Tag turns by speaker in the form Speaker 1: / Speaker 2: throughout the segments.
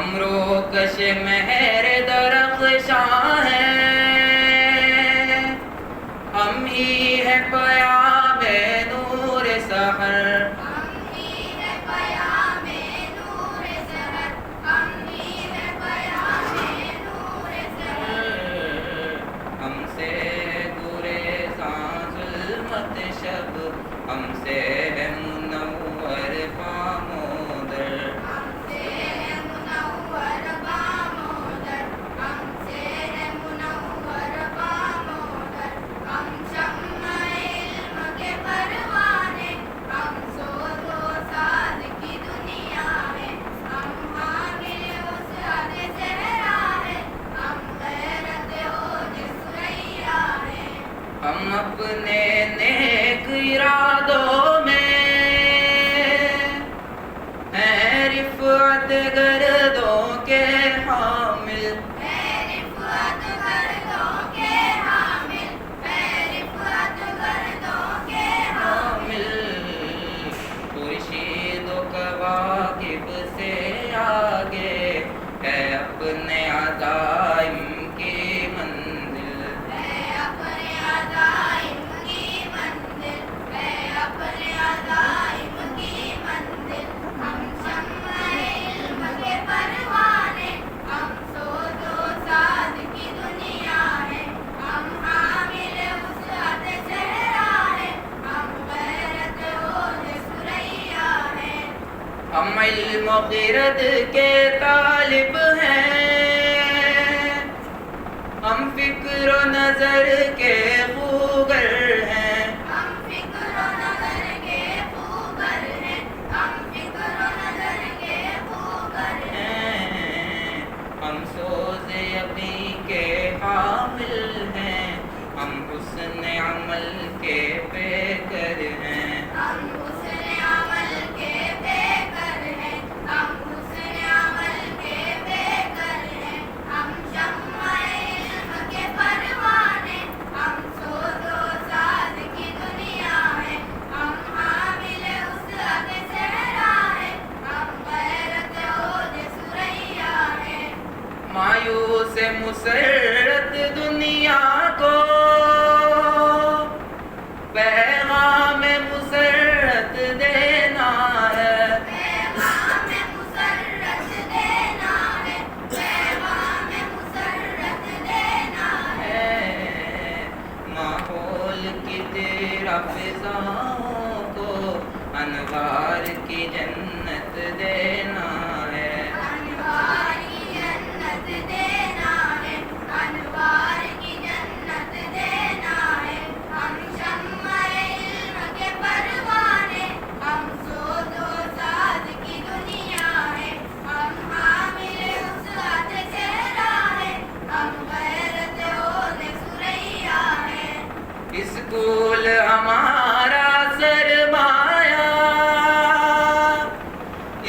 Speaker 1: ہم روکش مہر درخشاں ہیں، ہم ہی ہے پیام نور سحر،
Speaker 2: ہم ہی ہے پیام نور سحر، ہم ہی ہے پیام نور سحر۔
Speaker 1: ہم سے گریزاں ظلمت شب، ہم سے ہے منور پامودر،
Speaker 2: ہم سے ہے منور بامودر، ہم سے ہے منور بامودر۔ ہم شمع علم کے پروانے، ہم سوز و ساز کی دنیا ہیں، ہم حامل وسعت صحرا ہیں، ہم غیرت اوج ثریا ہیں۔
Speaker 1: ہم اپنے نیک ارادوں میں ہیں رفعت گردوں کے حامل،
Speaker 2: اے رفعت گردوں کے حامل، اے رفعت گردوں کے حامل۔
Speaker 1: خورشید و کواکب سے آگے ہے اپنے عزائم کی منزل،
Speaker 2: اے اپنے عزائم کی منزل، اے اپنے عزائم کی منزل۔ ہم شمع علم کے پروانے، ہم سوز و ساز کی دنیا ہیں، ہم حامل وسعت صحرا ہیں، ہم غیرت اوج ثریا ہیں۔
Speaker 1: ہم علم و خرد کے طالب ہیں، ہم فکر و نظر کے خوگر ہیں،
Speaker 2: ہم فکر و نظر کے خوگر ہیں، ہم فکر و نظر کے خوگر ہیں۔
Speaker 1: ہم سوز یقین کے حامل ہیں، ہم حسن عمل کے پیکر ہیں،
Speaker 2: ہم حسن عمل کے پیکر ہیں، ہم حسن عمل کے پیکر ہیں۔ ہم شمع علم کے پروانے، ہم سوز و ساز کی دنیا ہیں، ہم حامل وسعت صحرا ہیں، ہم غیرت اوج ثریا ہیں۔
Speaker 1: مایوس مسرت دنیا کو پیغام مسرت دینا ہے،
Speaker 2: پیغام مسرت دینا ہے، پیغام مسرت دینا ہے۔
Speaker 1: ماحول کی تیرا فضاؤں کو انوار کی جنت دینا ہے،
Speaker 2: انوار کی جنت دینا ہے، انوار کی جنت دینا ہے۔ ہم شمع علم کے پروانے، ہم سوز و ساز کی دنیا ہیں، ہم حامل وسعت صحرا ہیں، ہم غیرت اوج ثریا ہیں۔
Speaker 1: اسکول ہمارا سرمایہ،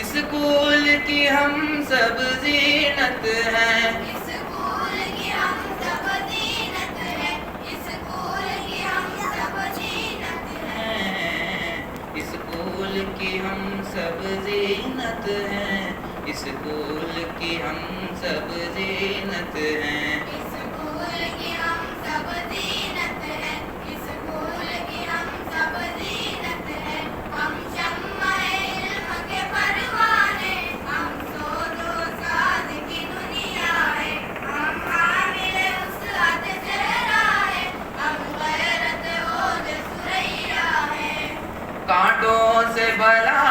Speaker 1: اسکول کی ہم سب زینت ہیں،
Speaker 2: اسکول کی ہم سب زینت ہیں، اسکول کی ہم سب زینت ہیں۔
Speaker 1: اسکول کی ہم سب زینت ہیں، اسکول کی ہم سب زینت ہیں۔
Speaker 2: اسکول کی ہم سب زینت ہیں، اسکول کی ہم سب زینت ہیں۔ ہم شمع علم کے پروانے، ہم سوز و ساز کی دنیا ہیں، ہم حامل وسعت صحرا ہیں، ہم غیرت اوج ثریا ہیں۔
Speaker 1: کانٹوں سے بھلا